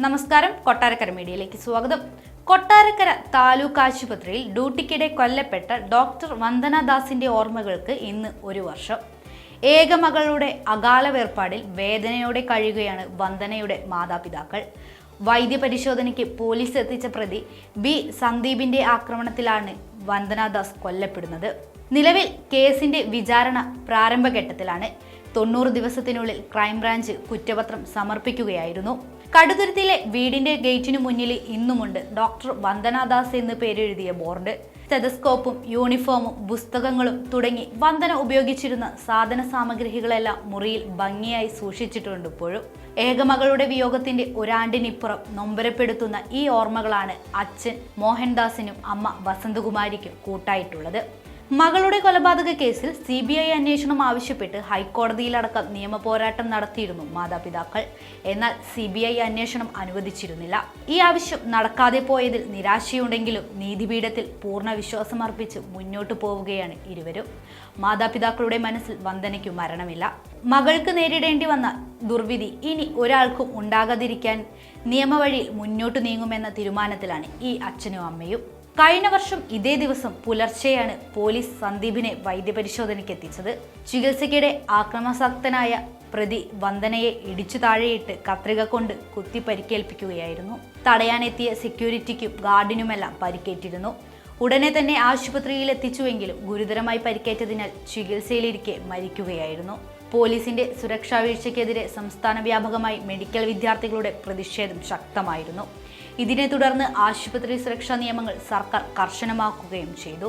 നമസ്കാരം, കൊട്ടാരക്കര മീഡിയയിലേക്ക് സ്വാഗതം. കൊട്ടാരക്കര താലൂക്ക് ആശുപത്രിയിൽ ഡ്യൂട്ടിക്കിടെ കൊല്ലപ്പെട്ട ഡോക്ടർ വന്ദനാദാസിന്റെ ഓർമ്മകൾക്ക് ഇന്ന് 1 വർഷം. ഏകമകളുടെ അകാല വേർപാടിൽ വേദനയോടെ കഴിയുകയാണ് വന്ദനയുടെ മാതാപിതാക്കൾ. വൈദ്യപരിശോധനയ്ക്ക് പോലീസ് എത്തിച്ച പ്രതി ബി സന്ദീപിന്റെ ആക്രമണത്തിലാണ് വന്ദനാദാസ് കൊല്ലപ്പെടുന്നത്. നിലവിൽ കേസിന്റെ വിചാരണ പ്രാരംഭഘട്ടത്തിലാണ്. 90 ദിവസത്തിനുള്ളിൽ ക്രൈംബ്രാഞ്ച് കുറ്റപത്രം സമർപ്പിക്കുകയായിരുന്നു. കടുതുരുത്തിയിലെ വീടിന്റെ ഗേറ്റിനു മുന്നിൽ ഇന്നുമുണ്ട് ഡോക്ടർ വന്ദനാദാസ് എന്ന് പേരെഴുതിയ ബോർഡ്. സ്റ്റെതസ്കോപ്പും യൂണിഫോമും പുസ്തകങ്ങളും തുടങ്ങി വന്ദന ഉപയോഗിച്ചിരുന്ന സാധന സാമഗ്രികളെല്ലാം മുറിയിൽ ഭംഗിയായി സൂക്ഷിച്ചിട്ടുണ്ട്. ഇപ്പോഴും ഏകമകളുടെ വിയോഗത്തിന്റെ ഒരാണ്ടിനിപ്പുറം നൊമ്പരപ്പെടുത്തുന്ന ഈ ഓർമ്മകളാണ് അച്ഛൻ മോഹൻദാസിനും അമ്മ വസന്തകുമാരിക്കും കൂട്ടായിട്ടുള്ളത്. മകളുടെ കൊലപാതക കേസിൽ CBI അന്വേഷണം ആവശ്യപ്പെട്ട് ഹൈക്കോടതിയിലടക്കം നിയമ പോരാട്ടം നടത്തിയിരുന്നു മാതാപിതാക്കൾ. എന്നാൽ CBI അന്വേഷണം അനുവദിച്ചിരുന്നില്ല. ഈ ആവശ്യം നടക്കാതെ പോയതിൽ നിരാശയുണ്ടെങ്കിലും നീതിപീഠത്തിൽ പൂർണ്ണ വിശ്വാസമർപ്പിച്ച് മുന്നോട്ടു പോവുകയാണ് ഇരുവരും. മാതാപിതാക്കളുടെ മനസ്സിൽ വന്ദനയ്ക്കു മരണമില്ല. മകൾക്ക് നേരിടേണ്ടി വന്ന ദുർവിധി ഇനി ഒരാൾക്കും ഉണ്ടാകാതിരിക്കാൻ നിയമവഴിയിൽ മുന്നോട്ടു നീങ്ങുമെന്ന തീരുമാനത്തിലാണ് ഈ അച്ഛനും അമ്മയും. കഴിഞ്ഞ വർഷം ഇതേ ദിവസം പുലർച്ചെയാണ് പോലീസ് സന്ദീപിനെ വൈദ്യപരിശോധനയ്ക്ക് എത്തിച്ചത്. ചികിത്സയ്ക്കിടെ ആക്രമണാസക്തനായ പ്രതി വന്ദനയെ ഇടിച്ചു താഴെയിട്ട് കത്രിക കൊണ്ട് കുത്തി പരിക്കേൽപ്പിക്കുകയായിരുന്നു. തടയാനെത്തിയ സെക്യൂരിറ്റിക്കും ഗാർഡിനുമെല്ലാം പരിക്കേറ്റിരുന്നു. ഉടനെ തന്നെ ആശുപത്രിയിൽ എത്തിച്ചുവെങ്കിലും ഗുരുതരമായി പരിക്കേറ്റതിനാൽ ചികിത്സയിലിരിക്കെ മരിക്കുകയായിരുന്നു. പോലീസിന്റെ സുരക്ഷാ വീഴ്ചയ്ക്കെതിരെ സംസ്ഥാന വ്യാപകമായി മെഡിക്കൽ വിദ്യാർത്ഥികളുടെ പ്രതിഷേധം ശക്തമായിരുന്നു. ഇതിനെ തുടർന്ന് ആശുപത്രി സുരക്ഷാ നിയമങ്ങൾ സർക്കാർ കർശനമാക്കുകയും ചെയ്തു.